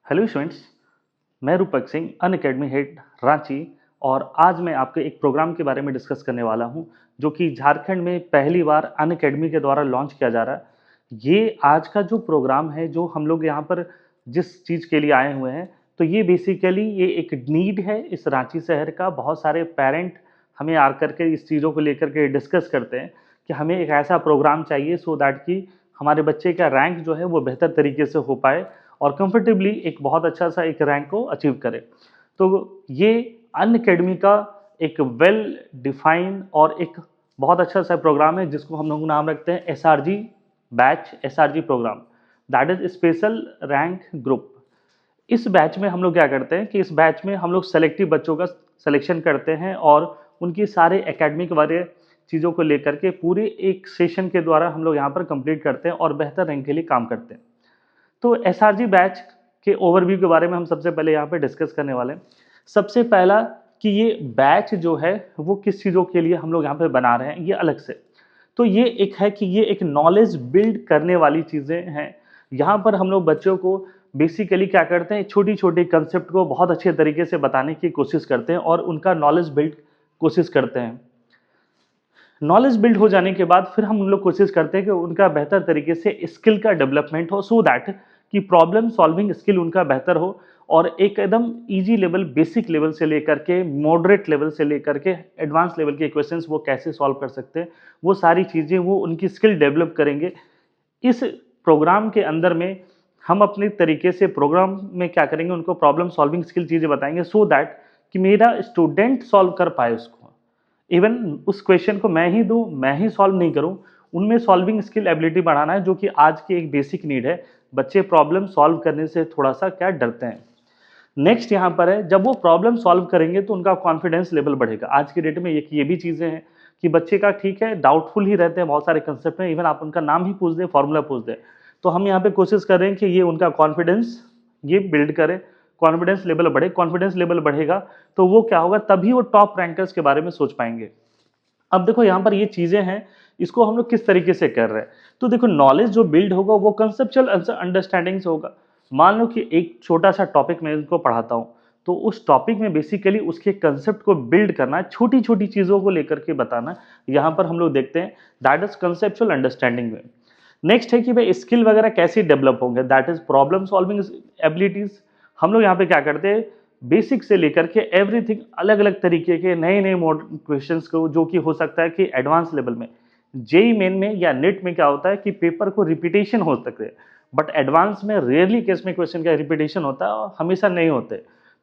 Hello students, मैं रूपक Singh Unacademy head Ranchi. और आज मैं आपके एक प्रोग्राम के बारे में डिस्कस करने वाला हूं जो कि झारखंड में पहली बार अनअकैडमी के द्वारा लॉन्च किया जा रहा है। ये आज का जो प्रोग्राम है, जो हम लोग यहाँ पर जिस चीज़ के लिए आए हुए हैं, तो ये बेसिकली ये एक नीड है इस रांची शहर का। बहुत सारे पेरेंट हमें आकर के इस चीज़ों को लेकर के डिस्कस करते हैं कि हमें एक ऐसा प्रोग्राम चाहिए सो दैट कि हमारे बच्चे का रैंक जो है वो बेहतर तरीके से हो पाए और कंफर्टेबली एक बहुत अच्छा सा एक रैंक को अचीव करे। तो ये अनअकैडमी का एक वेल डिफाइन और एक बहुत अच्छा सा प्रोग्राम है जिसको हम लोग नाम रखते हैं SRG batch, SRG program, that is special rank group. इस बैच में हम लोग क्या करते हैं कि इस बैच में हम लोग सेलेक्टिव बच्चों का सिलेक्शन करते हैं और उनकी सारे एकेडमिक वाले चीज़ों को लेकर के पूरे एक सेशन के द्वारा हम लोग यहाँ पर कंप्लीट करते हैं और बेहतर रैंक के लिए काम करते हैं। तो एसआरजी बैच के ओवरव्यू के बारे में हम सबसे पहले यहाँ पे डिस्कस करने वाले हैं। सबसे पहला कि ये बैच जो है वो किस चीज़ों के लिए हम लोग यहाँ पे बना रहे हैं ये अलग से। तो ये एक है कि ये एक नॉलेज बिल्ड करने वाली चीज़ें हैं। यहाँ पर हम लोग बच्चों को बेसिकली क्या करते हैं, छोटी छोटी कंसेप्ट को बहुत अच्छे तरीके से बताने की कोशिश करते हैं और उनका नॉलेज बिल्ड कोशिश करते हैं। नॉलेज बिल्ड हो जाने के बाद फिर हम उन लोग कोशिश करते हैं कि उनका बेहतर तरीके से स्किल का डेवलपमेंट हो, सो दैट कि प्रॉब्लम सॉल्विंग स्किल उनका बेहतर हो और एक एकदम इजी लेवल, बेसिक लेवल से लेकर के मॉडरेट लेवल से लेकर के एडवांस लेवल के क्वेश्चंस वो कैसे सॉल्व कर सकते हैं, वो सारी चीज़ें वो उनकी स्किल डेवलप करेंगे। इस प्रोग्राम के अंदर में हम अपने तरीके से प्रोग्राम में क्या करेंगे, उनको प्रॉब्लम सॉल्विंग स्किल चीज़ें बताएंगे सो दैट कि मेरा स्टूडेंट सॉल्व कर पाए उसको। इवन उस क्वेश्चन को मैं ही दूं, मैं ही सॉल्व नहीं करूं, उनमें सॉल्विंग स्किल एबिलिटी बढ़ाना है, जो कि आज की एक बेसिक नीड है। बच्चे प्रॉब्लम सॉल्व करने से थोड़ा सा क्या डरते हैं। नेक्स्ट यहाँ पर है, जब वो प्रॉब्लम सॉल्व करेंगे तो उनका कॉन्फिडेंस लेवल बढ़ेगा। आज की डेट में ये भी चीज़ें हैं कि बच्चे का ठीक है डाउटफुल ही रहते हैं बहुत सारे कंसेप्ट में, इवन आप उनका नाम ही पूछ दें, फॉर्मूला पूछ दें, तो हम यहाँ पे कोशिश कर रहे हैं कि ये उनका कॉन्फिडेंस ये बिल्ड करें, कॉन्फिडेंस लेवल बढ़े। कॉन्फिडेंस लेवल बढ़ेगा तो वो क्या होगा, तभी वो टॉप रैंकर्स के बारे में सोच पाएंगे। अब देखो यहाँ पर ये चीजें हैं, इसको हम लोग किस तरीके से कर रहे हैं। तो देखो, नॉलेज जो बिल्ड होगा वो कंसेप्चुअल अंडरस्टैंडिंग से होगा। मान लो कि एक छोटा सा टॉपिक मैं इनको पढ़ाता हूँ, तो उस टॉपिक में बेसिकली उसके कंसेप्ट को बिल्ड करना है, छोटी छोटी चीजों को लेकर के बताना। यहाँ पर हम लोग देखते हैं दैट इज कंसेप्चुअल अंडरस्टैंडिंग में। नेक्स्ट है कि भाई स्किल वगैरह कैसे डेवलप होंगे, that is problem solving abilities. हम लोग यहाँ पे क्या करते हैं, बेसिक से लेकर के एवरीथिंग, अलग अलग तरीके के नए नए मॉडर्न क्वेश्चंस को, जो कि हो सकता है कि एडवांस लेवल में जेई मेन में या नेट में क्या होता है कि पेपर को रिपीटेशन हो सकते हैं, बट एडवांस में रेयरली केस में क्वेश्चन का रिपीटेशन होता है और हमेशा नहीं होते।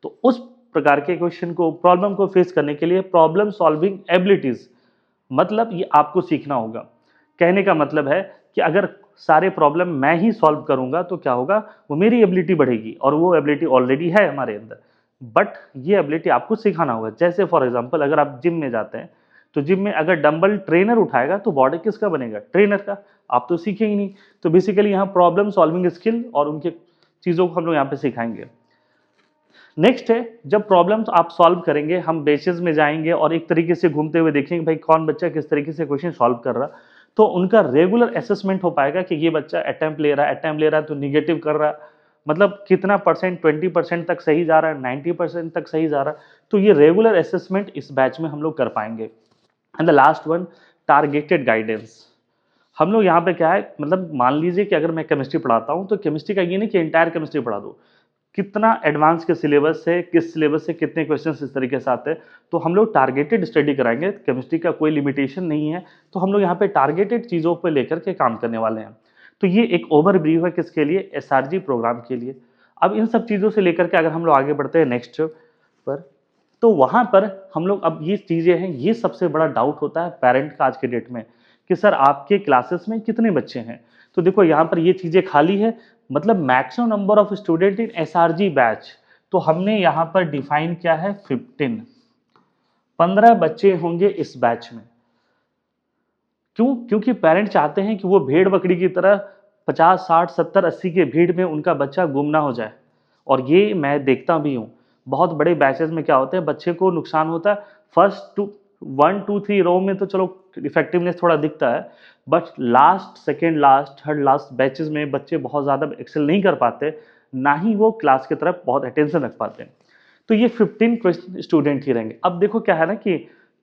तो उस प्रकार के क्वेश्चन को, प्रॉब्लम को फेस करने के लिए प्रॉब्लम सॉल्विंग एबिलिटीज, मतलब ये आपको सीखना होगा। कहने का मतलब है कि अगर सारे प्रॉब्लम मैं ही सॉल्व करूंगा तो क्या होगा, वो मेरी एबिलिटी बढ़ेगी और वो एबिलिटी ऑलरेडी है हमारे अंदर, बट ये एबिलिटी आपको सिखाना होगा। जैसे फॉर एग्जांपल अगर आप जिम में जाते हैं, तो जिम में अगर डंबल ट्रेनर उठाएगा तो बॉडी किसका बनेगा, ट्रेनर का। आप तो सीखेंगे ही नहीं। तो बेसिकली यहाँ प्रॉब्लम सॉल्विंग स्किल और उनके चीज़ों को हम लोग यहाँ पे सिखाएंगे। नेक्स्ट है, जब प्रॉब्लम्स आप सॉल्व करेंगे, हम बेसिस में जाएंगे और एक तरीके से घूमते हुए देखेंगे भाई कौन बच्चा किस तरीके से क्वेश्चन सॉल्व कर रहा, तो उनका रेगुलर असेसमेंट हो पाएगा कि ये बच्चा अटेम्प्ट ले रहा है, अटेम्प्ट ले रहा है तो निगेटिव कर रहा है, मतलब कितना परसेंट, 20% तक सही जा रहा है, 90% तक सही जा रहा है। तो ये रेगुलर असेसमेंट इस बैच में हम लोग कर पाएंगे। And the last one, targeted guidance. हम लोग यहाँ पे क्या है, मतलब मान लीजिए कि अगर मैं केमिस्ट्री पढ़ाता हूँ तो केमिस्ट्री का ये नहीं कि एंटायर केमिस्ट्री पढ़ा दो, कितना एडवांस के सिलेबस से, किस सिलेबस से कितने क्वेश्चन इस तरीके से आते हैं, तो हम लोग टारगेटेड स्टडी कराएंगे। केमिस्ट्री का कोई लिमिटेशन नहीं है, तो हम लोग यहाँ पे टारगेटेड चीज़ों पर लेकर के काम करने वाले हैं। तो ये एक ओवरव्यू है किसके लिए, एसआरजी प्रोग्राम के लिए। अब इन सब चीज़ों से लेकर के अगर हम लोग आगे बढ़ते हैं नेक्स्ट पर, तो वहाँ पर हम लोग, अब ये चीज़ें हैं, ये सबसे बड़ा डाउट होता है पेरेंट का आज के डेट में कि सर आपके क्लासेस में कितने बच्चे हैं। तो देखो यहाँ पर ये चीज़ें खाली है, मतलब maximum number of student in SRG batch, तो हमने यहाँ पर डिफाइन किया है 15 बच्चे होंगे इस बैच में। क्यों? क्योंकि पेरेंट चाहते हैं कि वो भेड़ बकरी की तरह 50, 60, 70, 80 के भीड़ में उनका बच्चा गुम ना हो जाए। और ये मैं देखता भी हूँ, बहुत बड़े बैचेस में क्या होते हैं, बच्चे को नुकसान होता है। फर्स्ट 1, 2, 3 रो में तो चलो इफेक्टिवनेस थोड़ा दिखता है, but last, second last, third last batches में बच्चे बहुत ज़्यादा एक्सेल नहीं कर पाते। ना ही वो क्लास की तरफ बहुत अटेंशन रख पाते हैं। तो ये 15 स्टूडेंट ही रहेंगे। अब देखो क्या है ना कि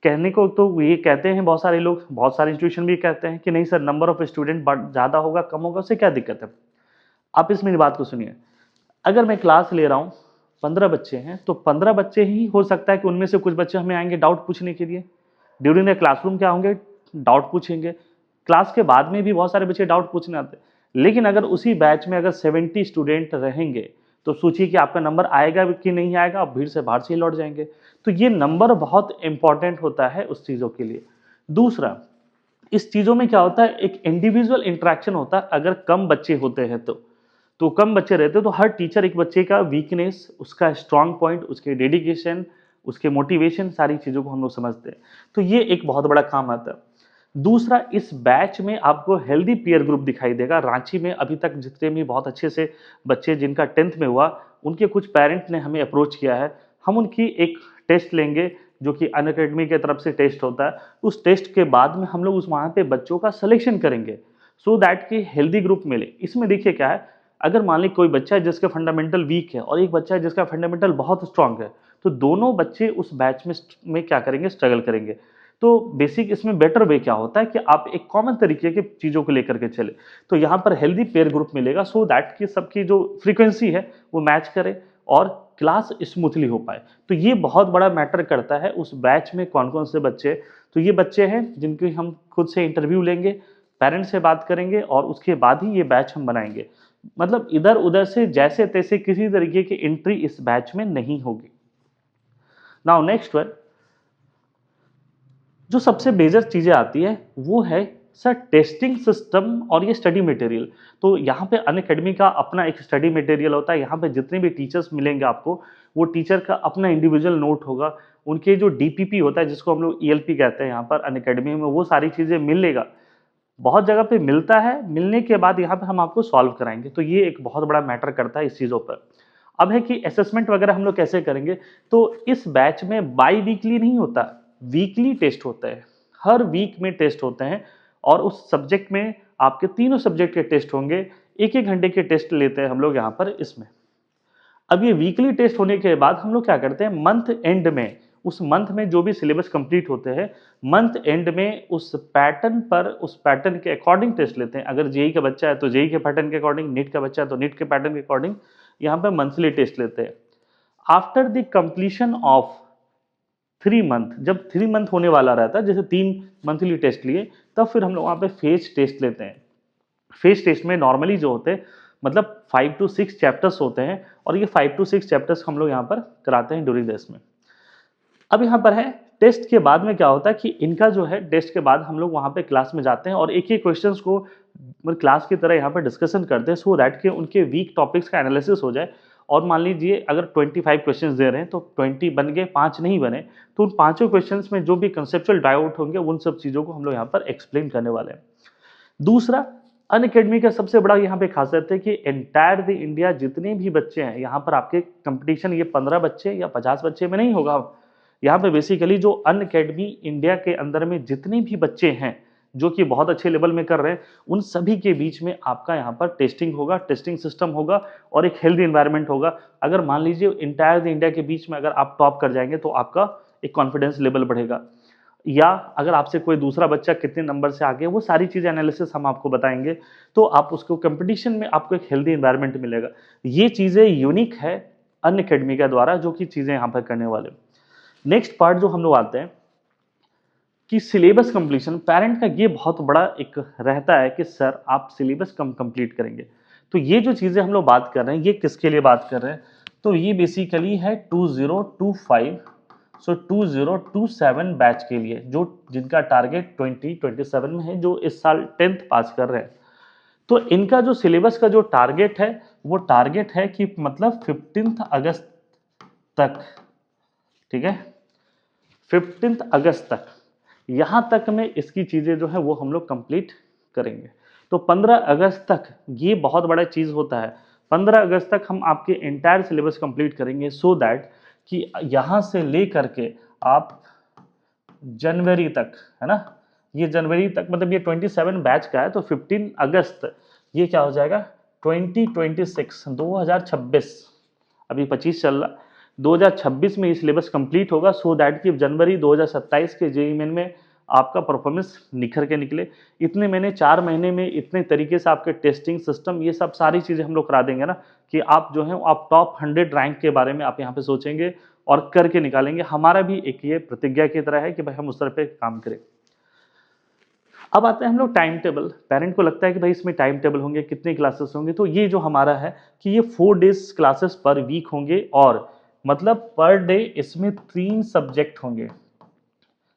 कहने को तो ये कहते हैं बहुत सारे लोग, बहुत सारे इंस्टीट्यूशन भी कहते हैं कि नहीं सर, नंबर ऑफ स्टूडेंट ज़्यादा होगा कम होगा उससे क्या दिक्कत है। आप इस मेरी बात को सुनिए, अगर मैं क्लास ले रहा हूँ 15 बच्चे हैं तो 15 बच्चे ही हो सकता है कि उनमें से कुछ बच्चे हमें आएंगे डाउट पूछने के लिए। ड्यूरिंग द क्लासरूम क्या होंगे, डाउट पूछेंगे। क्लास के बाद में भी बहुत सारे बच्चे डाउट पूछने आते हैं। लेकिन अगर उसी बैच में अगर 70 स्टूडेंट रहेंगे तो सोचिए कि आपका नंबर आएगा कि नहीं आएगा, आप भीड़ से बाहर से ही लौट जाएंगे। तो ये नंबर बहुत इंपॉर्टेंट होता है उस चीज़ों के लिए। दूसरा, इस चीज़ों में क्या होता है, एक इंडिविजुअल इंटरेक्शन होता है। अगर कम बच्चे होते हैं तो कम बच्चे रहते तो हर टीचर एक बच्चे का वीकनेस, उसका स्ट्रांग पॉइंट, उसके डेडिकेशन, उसके मोटिवेशन, सारी चीज़ों को हम लोग समझते हैं। तो ये एक बहुत बड़ा काम आता है। दूसरा, इस बैच में आपको हेल्दी पीयर ग्रुप दिखाई देगा। रांची में अभी तक जितने भी बहुत अच्छे से बच्चे जिनका 10th में हुआ, उनके कुछ पेरेंट ने हमें अप्रोच किया है। हम उनकी एक टेस्ट लेंगे जो कि अनअकैडमी की तरफ से टेस्ट होता है। उस टेस्ट के बाद में हम लोग उस वहाँ पे बच्चों का सिलेक्शन करेंगे सो दैट कि हेल्दी ग्रुप मिले। इसमें देखिए क्या है, अगर मान ली कोई बच्चा है जिसका फंडामेंटल वीक है और एक बच्चा है जिसका फंडामेंटल बहुत स्ट्रांग है, तो दोनों बच्चे उस बैच में क्या करेंगे, स्ट्रगल करेंगे। तो बेसिक इसमें बेटर वे क्या होता है कि आप एक कॉमन तरीके की चीज़ों को लेकर के चले। तो यहाँ पर हेल्दी पेयर ग्रुप मिलेगा सो दैट कि सबकी जो फ्रीक्वेंसी है वो मैच करे और क्लास स्मूथली हो पाए। तो ये बहुत बड़ा मैटर करता है उस बैच में कौन कौन से बच्चे। तो ये बच्चे हैं जिनकी हम खुद से इंटरव्यू लेंगे, पेरेंट्स से बात करेंगे और उसके बाद ही ये बैच हम बनाएंगे। मतलब इधर उधर से जैसे तैसे किसी तरीके की एंट्री इस बैच में नहीं होगी। नाउ नेक्स्ट वन, जो सबसे मेजर चीज़ें आती है वो है सर टेस्टिंग सिस्टम और ये स्टडी मटेरियल। तो यहाँ पे अनअकैडमी का अपना एक स्टडी मटेरियल होता है। यहाँ पे जितने भी टीचर्स मिलेंगे आपको, वो टीचर का अपना इंडिविजुअल नोट होगा। उनके जो डीपीपी होता है जिसको हम लोग ईएलपी कहते हैं यहाँ पर अनअकैडमी में, वो सारी चीज़ें मिलेगा। बहुत जगह पे मिलता है, मिलने के बाद यहाँ पे हम आपको सॉल्व कराएंगे। तो ये एक बहुत बड़ा मैटर करता है इस चीज़ों पर। अब है कि असेसमेंट वगैरह हम लोग कैसे करेंगे। तो इस बैच में बाई वीकली नहीं होता, वीकली टेस्ट होता है। हर वीक में टेस्ट होते हैं और उस सब्जेक्ट में आपके तीनों सब्जेक्ट के टेस्ट होंगे। एक एक घंटे के टेस्ट लेते हैं हम लोग यहाँ पर इसमें। अब ये वीकली टेस्ट होने के बाद हम लोग क्या करते हैं, मंथ एंड में, उस मंथ में जो भी सिलेबस कंप्लीट होते हैं, मंथ एंड में उस पैटर्न पर, उस पैटर्न के अकॉर्डिंग टेस्ट लेते हैं। अगर जेई का बच्चा है तो जेई के पैटर्न के अकॉर्डिंग, नीट का बच्चा है तो नीट के पैटर्न के अकॉर्डिंग यहाँ पर मंथली टेस्ट लेते हैं। After the completion of 3 month, जब 3 मंथ होने वाला रहता है, जैसे 3 मंथली टेस्ट लिए, तब फिर हम लोग वहाँ पे फेज टेस्ट लेते हैं। फेज टेस्ट में नॉर्मली जो होते हैं मतलब 5 to 6 चैप्टर्स होते हैं और ये 5 to 6 चैप्टर्स हम लोग यहाँ पर कराते हैं ड्यूरिंग दिस में। अब यहाँ पर है टेस्ट के बाद में क्या होता है कि इनका जो है टेस्ट के बाद हम लोग वहाँ पे क्लास में जाते हैं और एक एक क्वेश्चंस को मतलब क्लास की तरह यहाँ पर डिस्कशन करते हैं सो दैट कि उनके वीक टॉपिक्स का एनालिसिस हो जाए। और मान लीजिए अगर 25 क्वेश्चंस दे रहे हैं तो 20 बन गए, 5 नहीं बने, तो उन पाँचों क्वेश्चंस में जो भी कंसेप्चुअल डाउट होंगे उन सब चीज़ों को हम लोग यहाँ पर एक्सप्लेन करने वाले हैं। दूसरा, अनअकैडमी का सबसे बड़ा यहाँ पे खासियत है कि एंटायर द इंडिया जितने भी बच्चे हैं यहाँ पर आपके कंपटीशन ये 15 बच्चे या 50 बच्चे में नहीं होगा। यहाँ पे बेसिकली जो अनअकैडमी इंडिया के अंदर में जितने भी बच्चे हैं जो कि बहुत अच्छे लेवल में कर रहे हैं, उन सभी के बीच में आपका यहाँ पर टेस्टिंग होगा, टेस्टिंग सिस्टम होगा और एक हेल्दी एनवायरनमेंट होगा। अगर मान लीजिए इंटायर द इंडिया के बीच में अगर आप टॉप कर जाएंगे तो आपका एक कॉन्फिडेंस लेवल बढ़ेगा, या अगर आपसे कोई दूसरा बच्चा कितने नंबर से आगे, वो सारी चीज़ें एनालिसिस हम आपको बताएंगे। तो आप उसको कंपटीशन में आपको एक हेल्दी एनवायरनमेंट मिलेगा। ये चीज़ें यूनिक है अनअकैडमी के द्वारा जो कि चीज़ें यहाँ पर करने वाले। नेक्स्ट पार्ट जो हम लोग आते हैं कि सिलेबस कंप्लीशन। पेरेंट का ये बहुत बड़ा एक रहता है कि सर आप सिलेबस कम कंप्लीट करेंगे। तो ये जो चीज़ें हम लोग बात कर रहे हैं ये किसके लिए बात कर रहे हैं, तो ये बेसिकली है 2025 सो 2027 बैच के लिए, जो जिनका टारगेट 2027 में है, जो इस साल 10th पास कर रहे हैं। तो इनका जो सिलेबस का जो टारगेट है वो टारगेट है कि मतलब 15 अगस्त तक, ठीक है, 15 अगस्त तक, यहाँ तक में इसकी चीज़ें जो है वो हम लोग कंप्लीट करेंगे। तो 15 अगस्त तक ये बहुत बड़ा चीज़ होता है। 15 अगस्त तक हम आपके एंटायर सिलेबस कंप्लीट करेंगे सो दैट कि यहाँ से ले करके आप जनवरी तक, है ना, ये जनवरी तक मतलब ये 27 बैच का है तो 15 अगस्त ये क्या हो जाएगा, 2026 2026, अभी 25 चल रहा, 2026 में ये सिलेबस कंप्लीट होगा, सो दैट कि जनवरी 2027 के जेईई मेन में आपका परफॉर्मेंस निखर के निकले। इतने महीने 4 महीने में इतने तरीके से आपके टेस्टिंग सिस्टम ये सब सारी चीज़ें हम लोग करा देंगे ना कि आप जो है आप टॉप 100 रैंक के बारे में आप यहाँ पे सोचेंगे और करके निकालेंगे। हमारा भी एक ये प्रतिज्ञा की तरह है कि भाई हम उस तरह पे काम करें। अब आते हैं हम लोग टाइम टेबल। पेरेंट को लगता है कि भाई इसमें टाइम टेबल होंगे, कितने क्लासेस होंगे, तो ये जो हमारा है कि ये 4 डेज क्लासेस पर वीक होंगे और मतलब पर डे इसमें 3 सब्जेक्ट होंगे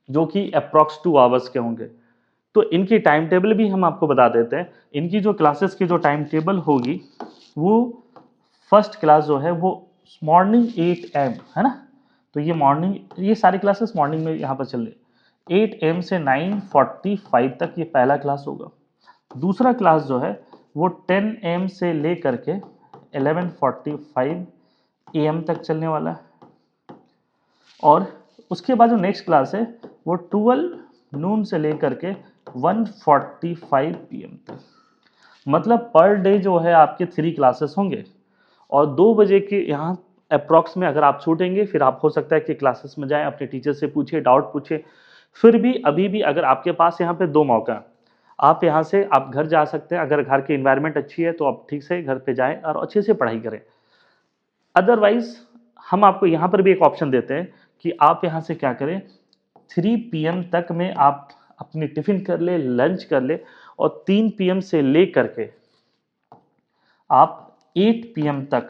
जो कि अप्रॉक्स 2 आवर्स के होंगे। तो इनकी टाइम टेबल भी हम आपको बता देते हैं। इनकी जो क्लासेस की जो टाइम टेबल होगी वो फर्स्ट क्लास जो है वो मॉर्निंग 8 AM है ना, तो ये मॉर्निंग, ये सारी क्लासेस मॉर्निंग में यहाँ पर चल रही 8 AM से 9:45 तक ये पहला क्लास होगा। दूसरा क्लास जो है वो 10 AM से ले करके 11:45 AM तक चलने वाला है और उसके बाद जो नेक्स्ट क्लास है वो 12 नून से लेकर के 1:45 PM तक। मतलब पर डे जो है आपके 3 क्लासेस होंगे और 2 बजे के यहाँ अप्रॉक्स में अगर आप छूटेंगे फिर आप हो सकता है कि क्लासेस में जाएं, अपने टीचर से पूछिए, डाउट पूछिए। फिर भी अभी भी अगर आपके पास यहाँ पे 2 मौका है, आप यहाँ से आप घर जा सकते हैं। अगर घर की इन्वायरमेंट अच्छी है तो आप ठीक से घर पे जाएं और अच्छे से पढ़ाई करें। अदरवाइज हम आपको यहाँ पर भी एक ऑप्शन देते हैं कि आप यहाँ से क्या करें, 3 PM तक में आप अपनी टिफिन कर ले, लंच कर ले और 3 PM से ले करके आप 8 PM तक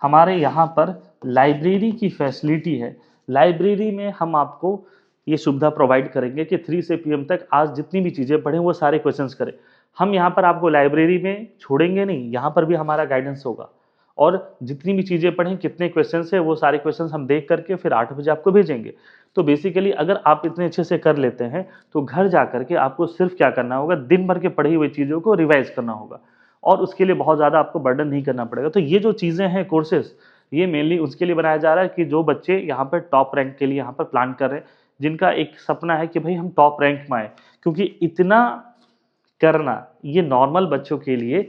हमारे यहाँ पर लाइब्रेरी की फैसिलिटी है। लाइब्रेरी में हम आपको ये सुविधा प्रोवाइड करेंगे कि 3 से PM तक आज जितनी भी चीज़ें पढ़ें वो सारे क्वेश्चंस करें। हम यहाँ पर आपको लाइब्रेरी में छोड़ेंगे नहीं, यहाँ पर भी हमारा गाइडेंस होगा और जितनी भी चीज़ें पढ़ें, कितने क्वेश्चंस है, वो सारे क्वेश्चंस हम देख करके फिर 8 बजे आपको भेजेंगे। तो बेसिकली अगर आप इतने अच्छे से कर लेते हैं तो घर जा करके आपको सिर्फ क्या करना होगा, दिन भर के पढ़ी हुई चीज़ों को रिवाइज करना होगा और उसके लिए बहुत ज़्यादा आपको बर्डन नहीं करना पड़ेगा। तो ये जो चीज़ें हैं कोर्सेज, ये मेनली उसके लिए बनाया जा रहा है कि जो बच्चे यहाँ पर टॉप रैंक के लिए यहाँ पर प्लान कर रहे हैं, जिनका एक सपना है कि भाई हम टॉप रैंक में आए, क्योंकि इतना करना ये नॉर्मल बच्चों के लिए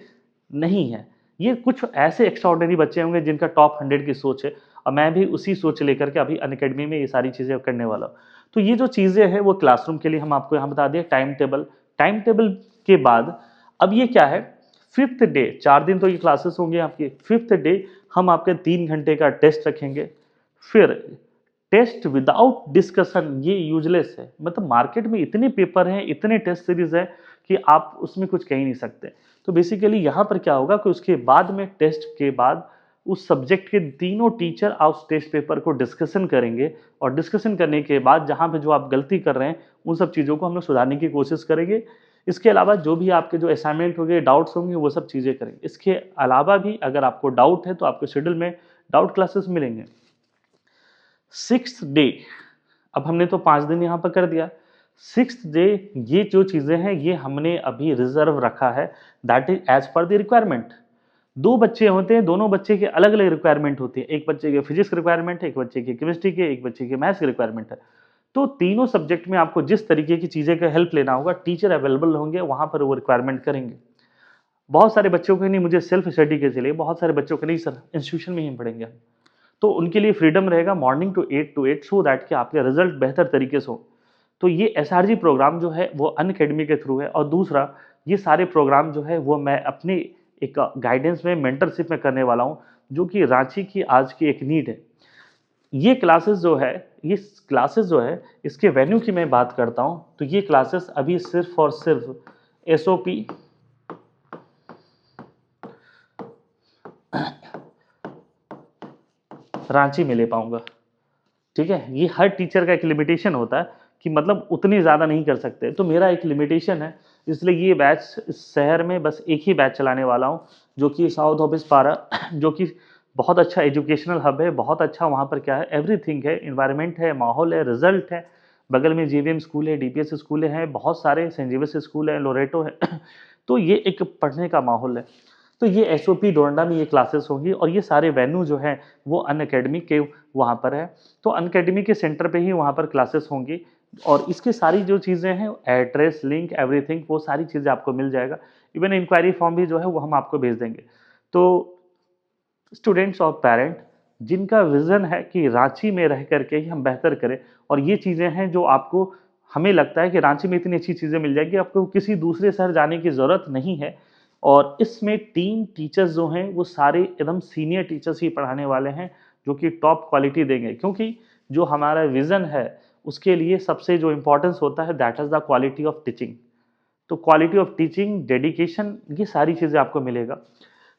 नहीं है। ये कुछ ऐसे एक्स्ट्राऑर्डिनरी बच्चे होंगे जिनका टॉप 100 की सोच है और मैं भी उसी सोच लेकर के अभी अनअकैडमी में ये सारी चीज़ें करने वाला हूँ। तो ये जो चीज़ें हैं वो क्लासरूम के लिए हम आपको यहाँ बता दिए। टाइम टेबल के बाद अब ये क्या है, 5th डे, 4 दिन तो ये क्लासेस होंगे आपके। 5th डे हम आपके 3 घंटे का टेस्ट रखेंगे। फिर टेस्ट विदाउट डिस्कशन, ये यूजलेस है। मतलब मार्केट में इतने पेपर हैं, इतने टेस्ट सीरीज है कि आप उसमें कुछ कह ही नहीं सकते। तो बेसिकली यहाँ पर क्या होगा कि उसके बाद में टेस्ट के बाद उस सब्जेक्ट के तीनों टीचर उस टेस्ट पेपर को डिस्कशन करेंगे और डिस्कशन करने के बाद जहाँ पे जो आप गलती कर रहे हैं उन सब चीज़ों को हम लोग सुधारने की कोशिश करेंगे। इसके अलावा जो भी आपके जो असाइनमेंट होंगे, डाउट्स होंगे, वो सब चीज़ें करेंगे। इसके अलावा भी अगर आपको डाउट है तो आपके शेड्यूल में डाउट क्लासेस मिलेंगे। 6th डे, अब हमने तो 5 दिन यहाँ पर कर दिया। 6th डे ये जो चीज़ें हैं ये हमने अभी रिजर्व रखा है, that is as per the requirement. 2 बच्चे होते हैं, दोनों बच्चे के अलग अलग रिक्वायरमेंट होती है। एक बच्चे के फिजिक्स रिक्वायरमेंट है, एक बच्चे की केमिस्ट्री के, एक बच्चे के मैथ्स की रिक्वायरमेंट है। तो तीनों सब्जेक्ट में आपको जिस तरीके की चीज़ें का हेल्प लेना होगा, टीचर अवेलेबल होंगे, वहाँ पर वो रिक्वायरमेंट करेंगे। बहुत सारे बच्चों को नहीं मुझे सेल्फ स्टडी के लिए, बहुत सारे बच्चों को नहीं सर इंस्टीट्यूशन में ही पढ़ेंगे हम, तो उनके लिए फ्रीडम रहेगा मॉर्निंग टू 8 सो दैट कि आपके रिजल्ट बेहतर तरीके से हो। तो ये एसआरजी प्रोग्राम जो है वो अनअकैडमी के थ्रू है। और दूसरा, ये सारे प्रोग्राम जो है वो मैं अपने एक गाइडेंस में, मेंटरशिप में करने वाला हूँ, जो कि रांची की आज की एक नीड है। ये क्लासेस जो है इसके वेन्यू की मैं बात करता हूँ तो ये क्लासेस अभी सिर्फ और सिर्फ एसओपी रांची में ले पाऊंगा। ठीक है, ये हर टीचर का एक लिमिटेशन होता है कि मतलब उतनी ज़्यादा नहीं कर सकते, तो मेरा एक लिमिटेशन है, इसलिए ये बैच इस शहर में बस एक ही बैच चलाने वाला हूँ, जो कि साउथ ऑफिस पारा, जो कि बहुत अच्छा एजुकेशनल हब है। बहुत अच्छा वहाँ पर क्या है, एवरीथिंग है, इन्वायरमेंट है, माहौल है, रिजल्ट है। बगल में जीवीएम स्कूल है, डीपीएस स्कूल है, बहुत सारे सेंट जेवियर्स स्कूल है, लोरेटो है। तो ये एक पढ़ने का माहौल है। तो ये एसओपी डोरंडा में ये क्लासेस होंगी और ये सारे वेन्यू जो है वो अनअकैडमी के वहाँ पर है। तो अनअकैडमी के सेंटर पे ही वहाँ पर क्लासेस होंगी। और इसकी सारी जो चीज़ें हैं, एड्रेस, लिंक, एवरीथिंग, वो सारी चीज़ें आपको मिल जाएगा। इवन इंक्वायरी फॉर्म भी जो है वो हम आपको भेज देंगे। तो स्टूडेंट्स और पेरेंट जिनका विज़न है कि रांची में रह करके ही हम बेहतर करें, और ये चीज़ें हैं जो आपको, हमें लगता है कि रांची में इतनी अच्छी चीज़ें मिल जाएगी, आपको किसी दूसरे शहर जाने की ज़रूरत नहीं है। और इसमें टीम टीचर्स जो हैं वो सारे एकदम सीनियर टीचर्स ही पढ़ाने वाले हैं, जो कि टॉप क्वालिटी देंगे, क्योंकि जो हमारा विज़न है उसके लिए सबसे जो इम्पोर्टेंस होता है that is the quality of teaching. तो क्वालिटी ऑफ टीचिंग, डेडिकेशन, ये सारी चीज़ें आपको मिलेगा।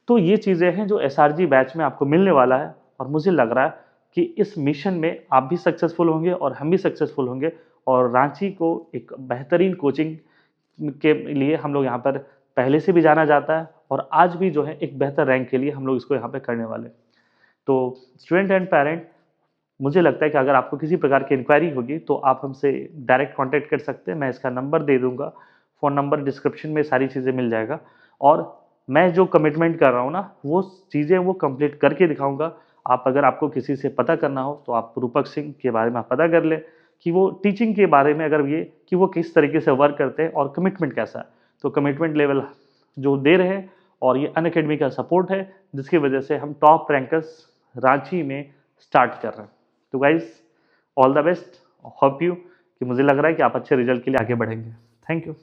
तो ये चीज़ें हैं जो एसआरजी बैच में आपको मिलने वाला है, और मुझे लग रहा है कि इस मिशन में आप भी सक्सेसफुल होंगे और हम भी सक्सेसफुल होंगे, और रांची को एक बेहतरीन कोचिंग के लिए हम लोग यहाँ पर पहले से भी जाना जाता है, और आज भी जो है एक बेहतर रैंक के लिए हम लोग इसको यहाँ पे करने वाले हैं। तो स्टूडेंट एंड पेरेंट, मुझे लगता है कि अगर आपको किसी प्रकार की इंक्वायरी होगी तो आप हमसे डायरेक्ट कांटेक्ट कर सकते हैं। मैं इसका नंबर दे दूंगा, फ़ोन नंबर डिस्क्रिप्शन में सारी चीज़ें मिल जाएगा। और मैं जो कमिटमेंट कर रहा हूँ ना, वो चीज़ें वो कंप्लीट करके दिखाऊंगा। आप, अगर आपको किसी से पता करना हो तो आप रूपक सिंह के बारे में आप पता कर लें कि वो टीचिंग के बारे में, अगर ये कि वो किस तरीके से वर्क करते हैं और कमिटमेंट कैसा है। तो कमिटमेंट लेवल जो दे रहे हैं, और ये अनअकैडमी का सपोर्ट है, जिसकी वजह से हम टॉप रैंकर्स रांची में स्टार्ट कर रहे हैं। तो guys, all the best, hope you कि मुझे लग रहा है कि आप अच्छे रिजल्ट के लिए आगे बढ़ेंगे। Thank you.